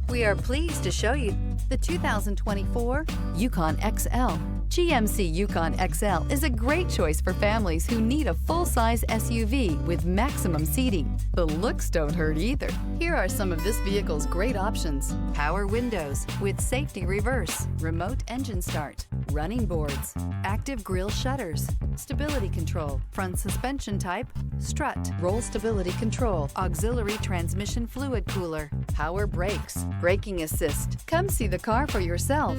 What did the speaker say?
We are pleased to show you the 2024 Yukon XL. GMC Yukon XL is a great choice for families who need a full-size SUV with maximum seating. The looks don't hurt either. Here are some of this vehicle's great options: power windows with safety reverse, remote engine start, running boards, active grille shutters, stability control, front suspension type, strut, roll stability control, auxiliary transmission fluid cooler, power brakes, braking assist. Come see the car for yourself.